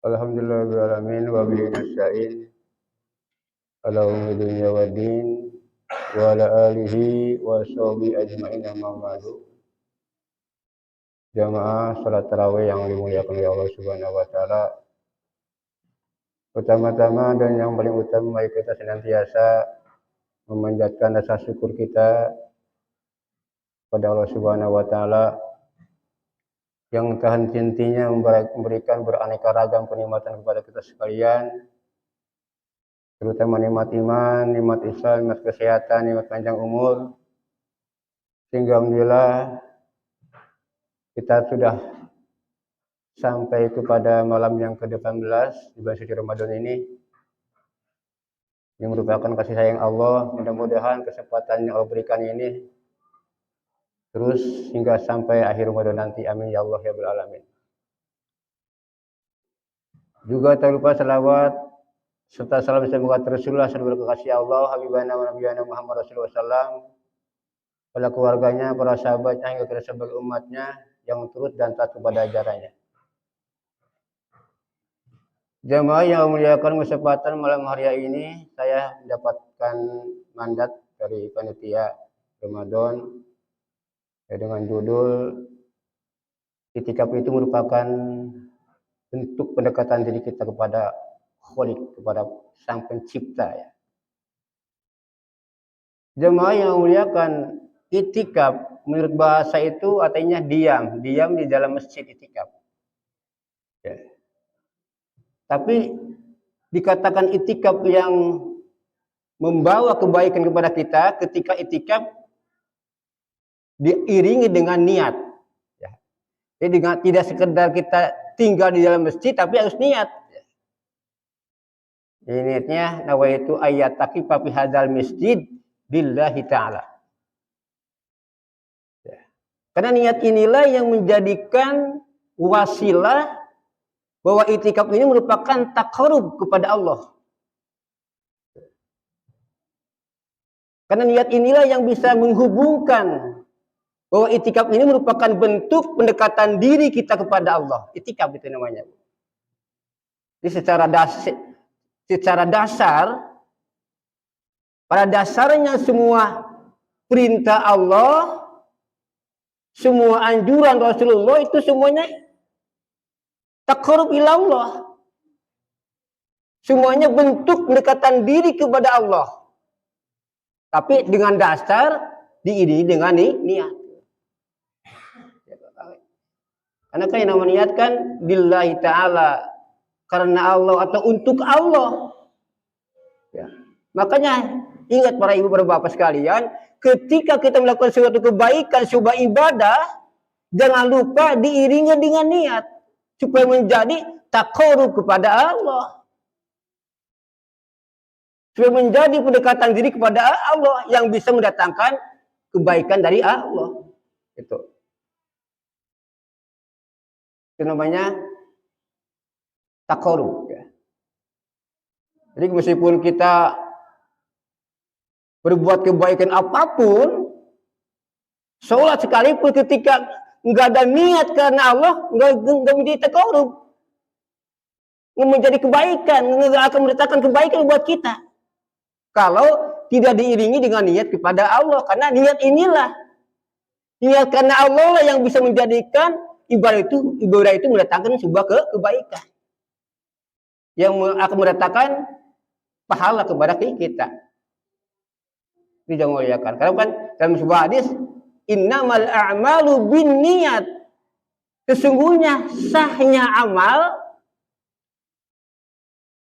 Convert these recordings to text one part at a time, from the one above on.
Alhamdulillahirabbil alamin wa bihi nasta'in ala umuri dunya waddin wa ala alihi wa sahbihi ajma'in amma ba'du. Jamaah salat tarawih yang dimuliakan oleh Allah Subhanahu wa taala. Pertama-tama dan yang paling utama, mari kita senantiasa memanjatkan rasa syukur kita kepada Allah Subhanahu wa taala yang tak henti-hentinya memberikan beraneka ragam kenikmatan kepada kita sekalian, terutama nikmat iman, nikmat Islam, nikmat kesehatan, nikmat panjang umur, sehingga alhamdulillah kita sudah sampai kepada malam yang ke-18 di bulan suci Ramadan ini. Ini merupakan kasih sayang Allah. Mudah-mudahan kesempatan yang Allah berikan ini terus hingga sampai akhir Ramadan nanti. Amin ya Allah ya Rabbal alamin. Juga tak lupa salawat serta salam semoga Rasulullah sallallahu alaihi Allah habibana wa nabiyana Muhammad Rasulullah sallam, pada keluarganya, para sahabatnya, hingga kita sebagai umatnya yang turut dan taat kepada ajarannya. Jamaah yang memuliakan, kesempatan malam hari ini saya mendapatkan mandat dari panitia Ramadan dengan judul I'tikaf itu merupakan bentuk pendekatan diri kita kepada Khalik, kepada Sang Pencipta ya. Jemaah yang memuliakan, i'tikaf menurut bahasa itu artinya diam di dalam masjid i'tikaf. Ya. Tapi dikatakan i'tikaf yang membawa kebaikan kepada kita ketika i'tikaf diiringi dengan niat. Ya. Jadi tidak sekedar kita tinggal di dalam masjid, tapi harus niat. Ini niatnya nawaitu ayyataqifa fi hadzal masjid billahi ta'ala. Ya. Karena niat inilah yang menjadikan wasilah bahwa i'tikaf ini merupakan taqarrub kepada Allah. Karena niat inilah yang bisa menghubungkan bahwa i'tikaf ini merupakan bentuk pendekatan diri kita kepada Allah. I'tikaf itu namanya. Jadi secara dasar, pada dasarnya semua perintah Allah, semua anjuran Rasulullah itu semuanya taqarrub ila Allah. Semuanya bentuk pendekatan diri kepada Allah. Tapi dengan dasar diiringi dengan niat. Karena kan yang namanya niat kan billahi ta'ala, karena Allah atau untuk Allah. Ya. Makanya ingat para ibu, para bapak sekalian, ketika kita melakukan suatu kebaikan, sebuah ibadah, jangan lupa diiringi dengan niat supaya menjadi taqarrub kepada Allah. Supaya menjadi pendekatan diri kepada Allah yang bisa mendatangkan kebaikan dari Allah. Itu namanya taqarrub ya. Jadi meskipun kita berbuat kebaikan apapun, sholat sekalipun ketika nggak ada niat karena Allah, nggak menjadi taqarrub, nggak menjadi kebaikan, nggak akan mendatangkan kebaikan buat kita kalau tidak diiringi dengan niat kepada Allah. Karena niat inilah, niat karena Allah lah yang bisa menjadikan ibadah itu mendatangkan sebuah kebaikan yang akan mendatangkan pahala kepada kita. Ini jangan muliakan. Karena kan dalam sebuah hadis, innamal a'malu binniyat. Sesungguhnya sahnya amal,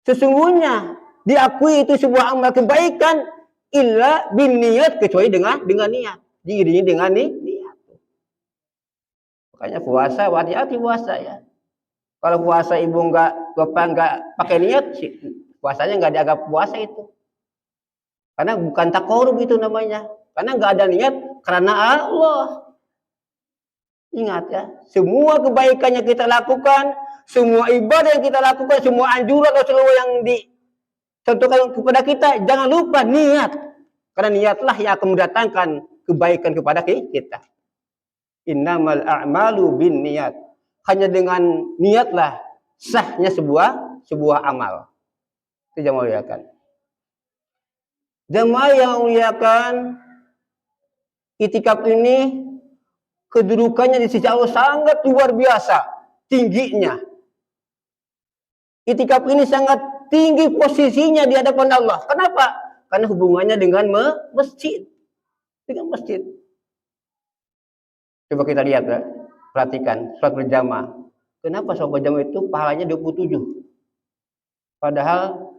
sesungguhnya diakui itu sebuah amal kebaikan illa binniyat, kecuali dengan niat, diiringi dengan niat. Makanya puasa, hati-hati puasa ya. Kalau puasa ibu bapak nggak pakai niat, puasanya nggak dianggap puasa itu. Karena bukan taqarrub itu namanya. Karena nggak ada niat karena Allah. Ingat ya, semua kebaikan yang kita lakukan, semua ibadah yang kita lakukan, semua anjuran Rasulullah yang dicontohkan kepada kita, jangan lupa niat. Karena niatlah yang akan mendatangkan kebaikan kepada kita. Innamal a'malu binniyat. Hanya dengan niatlah sahnya sebuah amal. Itu jamaah muliakan. Jamaah yang muliakan, itikaf ini kedudukannya di sisi Allah sangat luar biasa tingginya. Itikaf ini sangat tinggi posisinya di hadapan Allah. Kenapa? Karena hubungannya dengan masjid. Dengan masjid. Coba kita lihat ya. Perhatikan, sholat berjamaah. Kenapa sholat berjamaah itu pahalanya 27? Padahal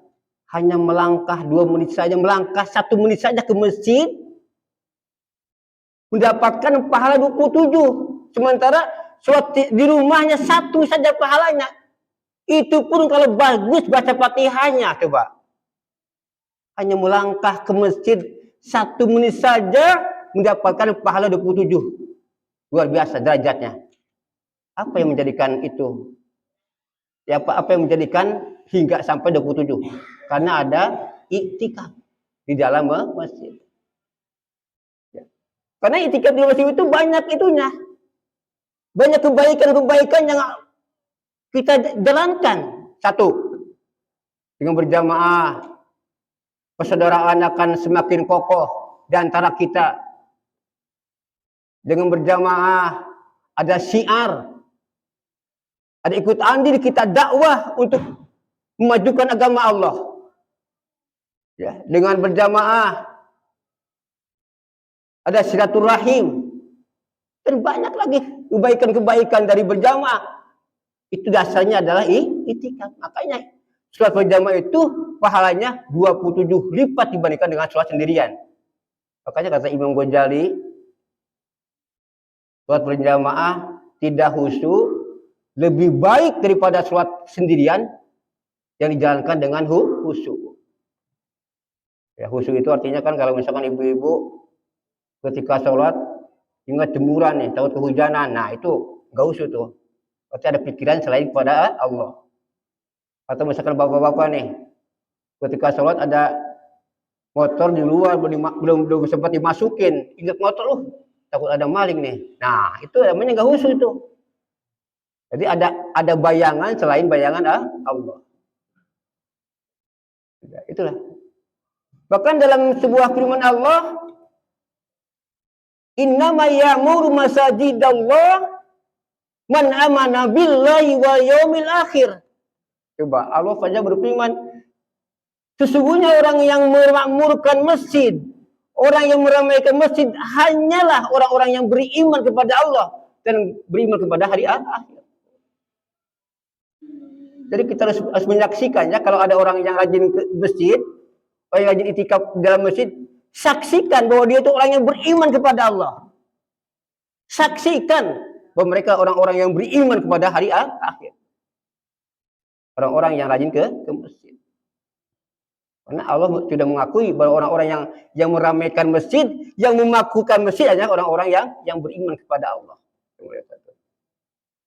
hanya melangkah 2 menit saja, melangkah 1 menit saja ke masjid, mendapatkan pahala 27. Sementara sholat di rumahnya 1 saja pahalanya. Itu pun kalau bagus baca Fatihahnya, coba. Hanya melangkah ke masjid 1 menit saja mendapatkan pahala 27. Luar biasa derajatnya. Apa yang menjadikan itu? Ya, apa yang menjadikan hingga sampai 27? Karena ada iktikaf di dalam masjid. Ya. Karena iktikaf di masjid itu banyak itunya. Banyak kebaikan-kebaikan yang kita jalankan. 1, dengan berjamaah, persaudaraan akan semakin kokoh di antara kita. Dengan berjamaah, ada syiar, ada ikut andil kita dakwah untuk memajukan agama Allah. Ya, dengan berjamaah, ada silaturahim, dan banyak lagi kebaikan-kebaikan dari berjamaah. Itu dasarnya adalah itikaf. Makanya sholat berjamaah itu pahalanya 27 lipat dibandingkan dengan sholat sendirian. Makanya kata Imam Ghazali, sholat berjamaah tidak khusyuk lebih baik daripada sholat sendirian yang dijalankan dengan khusyuk. Ya, khusyuk itu artinya kan kalau misalkan ibu-ibu ketika sholat ingat jemuran nih, takut kehujanan, nah itu nggak khusyuk tuh. Berarti ada pikiran selain kepada Allah. Atau misalkan bapak-bapak nih, ketika sholat ada motor di luar belum sempat dimasukin, ingat motor loh, takut ada maling nih. Nah itu namanya nggak khusyuk itu. Jadi ada bayangan selain bayangan Allah. Itulah. Bahkan dalam sebuah firman Allah, innama ya'muru masajidallah man amana billahi wa yaumil akhir. Coba Allah saja berfirman, sesungguhnya orang yang memakmurkan masjid, orang yang meramaikan masjid hanyalah orang-orang yang beriman kepada Allah dan beriman kepada hari akhir. Jadi kita harus menyaksikan ya, kalau ada orang yang rajin ke masjid, orang yang rajin itikaf dalam masjid, saksikan bahwa dia itu orang yang beriman kepada Allah. Saksikan bahwa mereka orang-orang yang beriman kepada hari akhir. Orang-orang yang rajin ke masjid. Karena Allah sudah mengakui bahwa orang-orang yang meramaikan masjid, yang memakukan masjid adalah orang-orang yang beriman kepada Allah.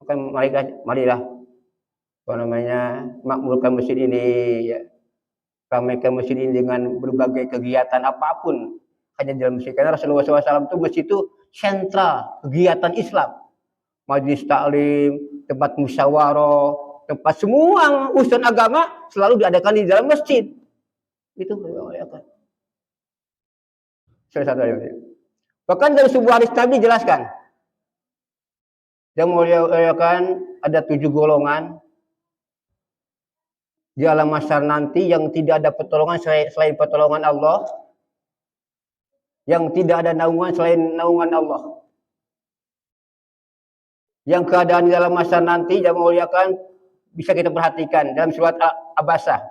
Maka marilah makmurkan masjid ini, ya. Ramaikan masjid ini dengan berbagai kegiatan apapun hanya dalam masjid. Karena Rasulullah SAW itu masjid itu sentral kegiatan Islam. Majlis taklim, tempat musyawarah, tempat semua urusan agama selalu diadakan di dalam masjid. Itu ya kan. Bahkan dari sebuah hadis Nabi dijelaskan, yang muliakan ada 7 golongan di alam mahsyar nanti yang tidak ada pertolongan selain pertolongan Allah, yang tidak ada naungan selain naungan Allah. Yang keadaan di dalam masa nanti yang muliakan bisa kita perhatikan dalam surat Abasa.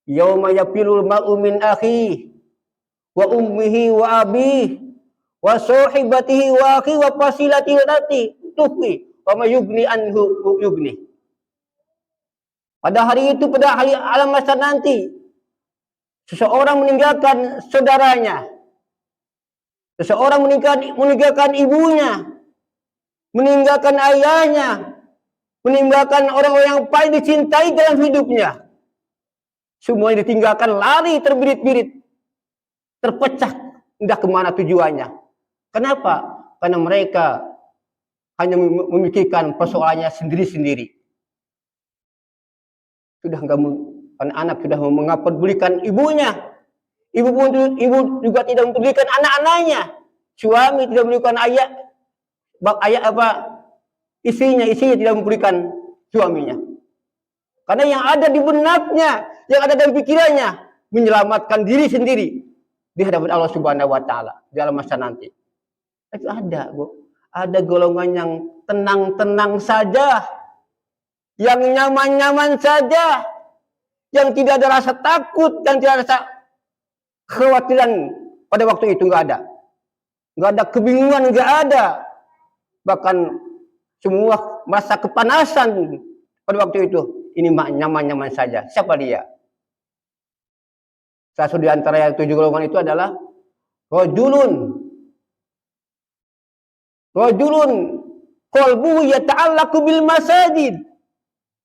Yauma yafirul mar'u min akhihi wa ummihi wa abihi wa sahibatihi wa akhihi wa fasilatihi allati tuhwi wa ma yugni anhu yugni. Pada hari itu, pada hari alam masa nanti, seseorang meninggalkan saudaranya, seseorang meninggalkan ibunya, meninggalkan ayahnya, meninggalkan orang-orang yang paling dicintai dalam hidupnya. Semua ditinggalkan, lari terbirit-birit, terpecah, entah kemana tujuannya. Kenapa? Karena mereka hanya memikirkan persoalannya sendiri-sendiri. sudah enggak, anak-anak sudah mengapedulikan ibunya. Ibu juga tidak mempedulikan anak-anaknya. Suami tidak mempedulikan istrinya tidak mempedulikan suaminya. Karena yang ada di benaknya, yang ada dalam pikirannya, menyelamatkan diri sendiri di hadapan Allah Subhanahu wa taala dalam masa nanti. Itu ada, Bu. Ada golongan yang tenang-tenang saja, yang nyaman-nyaman saja, yang tidak ada rasa takut dan tidak ada rasa kekhawatiran pada waktu itu, nggak ada. Nggak ada kebingungan, nggak ada. Bahkan semua masa kepanasan pada waktu itu. Ini nyaman-nyaman saja. Siapa dia? Salah satu di antara yang 7 golongan itu adalah Rajulun qalbuhu yata'allaqu bil masajid.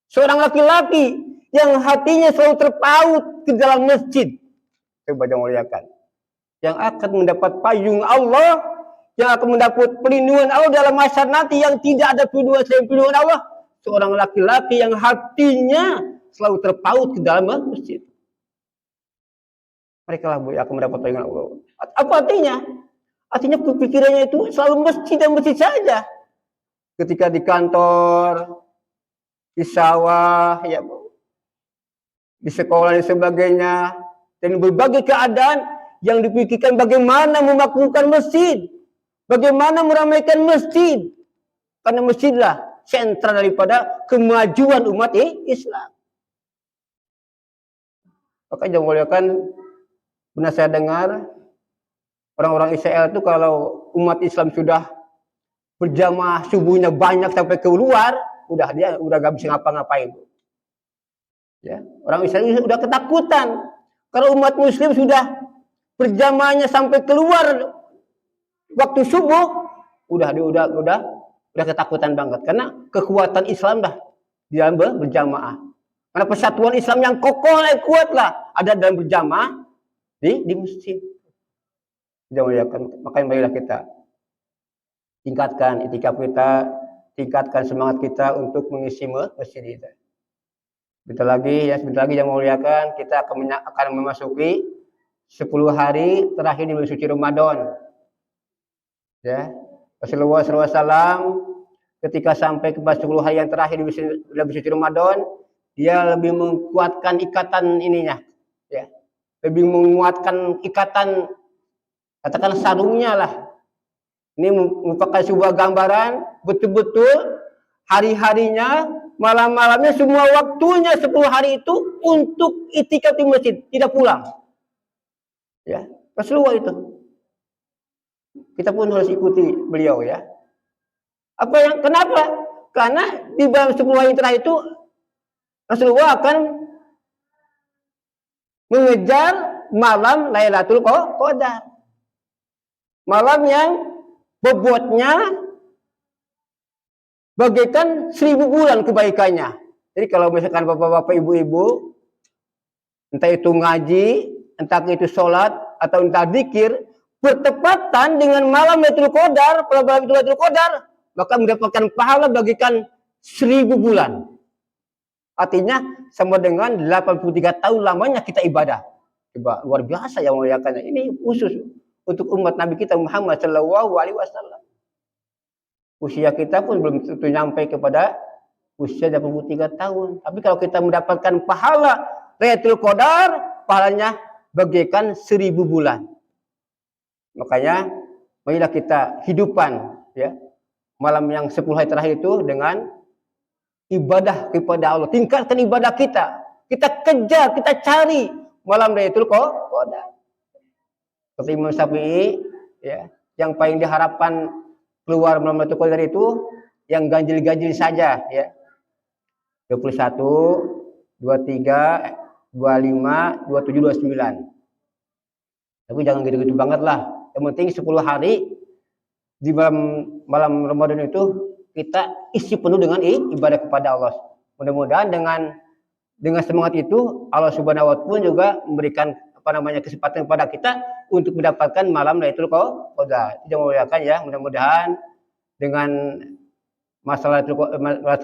Seorang laki-laki yang hatinya selalu terpaut ke dalam masjid. Coba jangan muliakan. Yang akan mendapat payung Allah, yang akan mendapat perlindungan Allah dalam masa nanti yang tidak ada perlindungan selain perlindungan Allah. Seorang laki-laki yang hatinya selalu terpaut ke dalam masjid. Mereka lah yang akan mendapat payung Allah. Apa artinya? Artinya pikirannya itu selalu masjid dan masjid saja. Ketika di kantor, di sawah, ya, di sekolah dan sebagainya, dan berbagai keadaan yang dipikirkan bagaimana memakmurkan masjid, bagaimana meramaikan masjid, karena masjidlah sentra daripada kemajuan umat Islam. Maka jangan muliakan, benar saya dengar orang-orang Israel itu kalau umat Islam sudah berjamaah subuhnya banyak sampai keluar, dia udah gak bisa ngapa-ngapain. Ya, orang Israel sudah ketakutan. Kalau umat Muslim sudah berjamaahnya sampai keluar waktu subuh, udah ketakutan banget. Karena kekuatan Islam dah di dalam berjamaah. Karena persatuan Islam yang kokoh dan kuat lah ada dalam berjamaah di masjid. Makanya marilah kita tingkatkan itikaf kita, tingkatkan semangat kita untuk mengisi masjid kita. Sebentar lagi yang memuliakan, kita akan memasuki 10 hari terakhir di bulan suci Ramadan. Ya, Rasulullah SAW ketika sampai ke 10 hari yang terakhir di bulan suci Ramadan, dia lebih menguatkan ikatan ininya, ya, lebih menguatkan ikatan, katakan sarungnya lah. Ini merupakan sebuah gambaran betul-betul hari-harinya, malam-malamnya, semua waktunya 10 hari itu untuk itikaf di masjid, tidak pulang. Ya, Rasulullah itu. Kita pun harus ikuti beliau, ya. Kenapa? Karena di dalam 10 hari terakhir itu Rasulullah akan mengejar malam Lailatul Qadar. Malam yang bobotnya bagaikan 1000 bulan kebaikannya. Jadi kalau misalkan bapak-bapak, ibu-ibu, entah itu ngaji, entah itu sholat, atau entah zikir, bertepatan dengan malam Lailatul Qadar, malam Lailatul Qadar, maka mendapatkan pahala bagaikan 1000 bulan. Artinya sama dengan 83 tahun lamanya kita ibadah. Coba, luar biasa yang muliakannya. Ini khusus untuk umat Nabi kita Muhammad Shallallahu Alaihi Wasallam. Usia kita pun belum tentu nyampe kepada usia 83 tahun. Tapi kalau kita mendapatkan pahala Lailatul Qadar, pahalanya bagaikan 1000 bulan. Makanya marilah kita hidupan, ya, malam yang 10 hari terakhir itu dengan ibadah kepada Allah. Tingkatkan ibadah kita. Kita kejar, kita cari malam Lailatul Qadar. Seperti Imam Syafi'i, ya, yang paling diharapkan keluar malam Lailatul Qadar itu yang ganjil-ganjil saja, ya. 21, 23, 25, 27, 29. Tapi jangan gitu-gitu banget lah. Yang penting 10 hari di malam Ramadan itu kita isi penuh dengan ibadah kepada Allah. Mudah-mudahan dengan semangat itu Allah Subhanahu wa taala pun juga memberikan kesempatan kepada kita untuk mendapatkan malam Lailatul Qadar. Jangan muliakan, ya, mudah-mudahan dengan masalah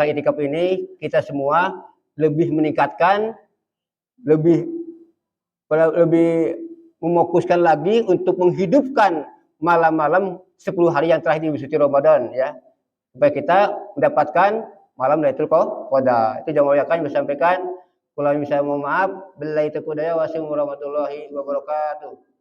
itikaf ini kita semua lebih meningkatkan, lebih memokuskan lagi untuk menghidupkan malam-malam 10 hari yang terakhir di suci Ramadan ya. Supaya kita mendapatkan malam Lailatul Qadar. Itu yang akan disampaikan. Kalau misalnya mohon maaf, billahi taufiq warahmatullahi wabarakatuh.